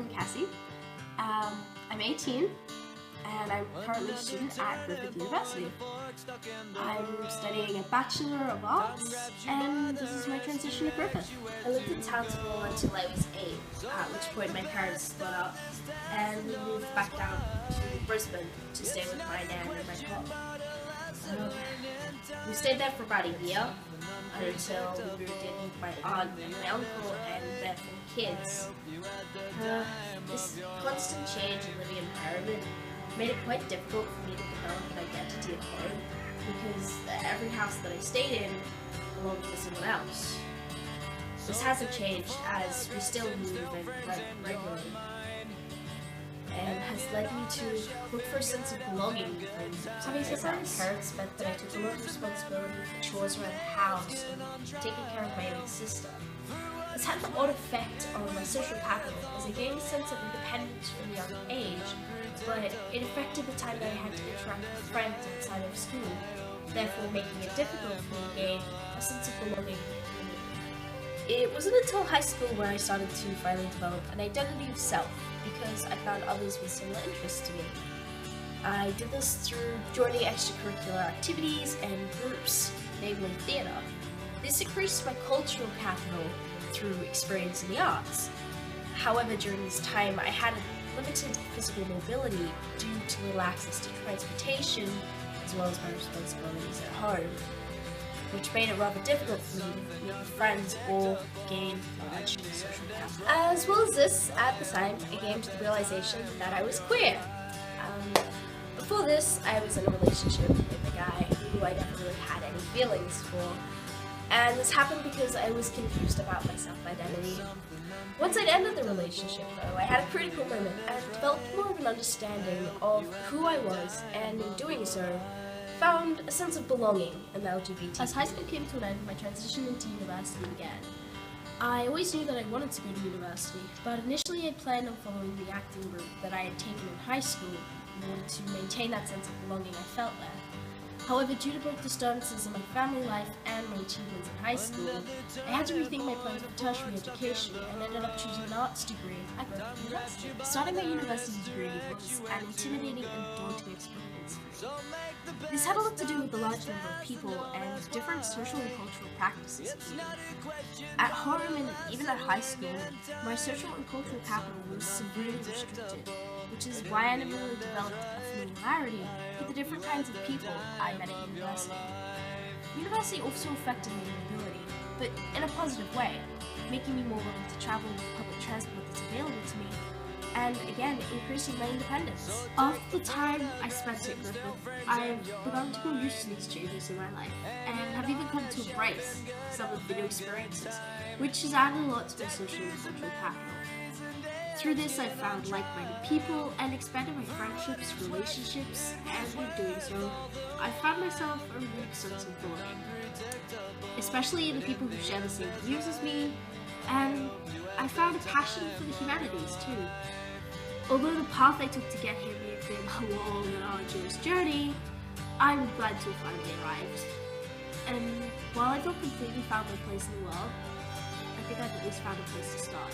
I'm Cassie. I'm 18 and I'm currently a student at Griffith University. I'm studying a Bachelor of Arts and this is my transition to Griffith. I lived in Townsville until I was 8, at which point my parents split up and we moved back down to Brisbane to stay with my nan and my pop. We stayed there for about a year until we moved in with my aunt and my uncle and their 4 kids. This constant change in living environment made it quite difficult for me to develop an identity at home because every house that I stayed in belonged to someone else. This hasn't changed as we still move and rent regularly, and has led me to look for a sense of belonging. Having said that, my parents meant that I took a lot of responsibility for chores around the house and taking care of my younger sister. This had an odd effect on my social capital as I gained a sense of independence from a young age, but it affected the time that I had to interact with friends outside of school, therefore making it difficult for me to gain a sense of belonging. It wasn't until high school where I started to finally develop an identity of self because I found others with similar interests to me. I did this through joining extracurricular activities and groups, namely theatre. This increased my cultural capital through experience in the arts. However, during this time I had limited physical mobility due to little access to transportation as well as my responsibilities at home, which made it rather difficult for me to meet with friends or gain large social capital. As well as this, at the time, I came to the realization that I was queer. Before this, I was in a relationship with a guy who I never really had any feelings for, and this happened because I was confused about my self-identity. Once I'd ended the relationship, though, I had a critical moment and developed more of an understanding of who I was, and in doing so, found a sense of belonging in the LGBT. As high school came to an end, my transition into university began. I always knew that I wanted to go to university, but initially I planned on following the acting route that I had taken in high school in order to maintain that sense of belonging I felt there. However, due to both disturbances in my family life and my achievements in high school, I had to rethink my plans for tertiary education and ended up choosing an arts degree at Griffith University. Starting my university degree was an intimidating and daunting experience for me. This had a lot to do with the large number of people and different social and cultural practices. At home and even at high school, my social and cultural capital was severely restricted, which is why I never really developed a familiarity with the different kinds of people I met at university. University also affected my mobility, but in a positive way, making me more willing to travel with public transport that's available to me, and again, increasing my independence. After the time I spent at Griffith, I've begun to grow used to these changes in my life, and have even come to embrace some of the new experiences, which has added a lot to my social and cultural capital. Through this, I've found like-minded people and expanded my friendships, relationships, and in doing so, I've found myself a real sense of belonging, especially in the people who share the same views as me, and I found a passion for the humanities too. Although the path I took to get here may have been a long and arduous journey, I'm glad to have finally arrived. And while I've not completely found my place in the world, I think I've at least found a place to start.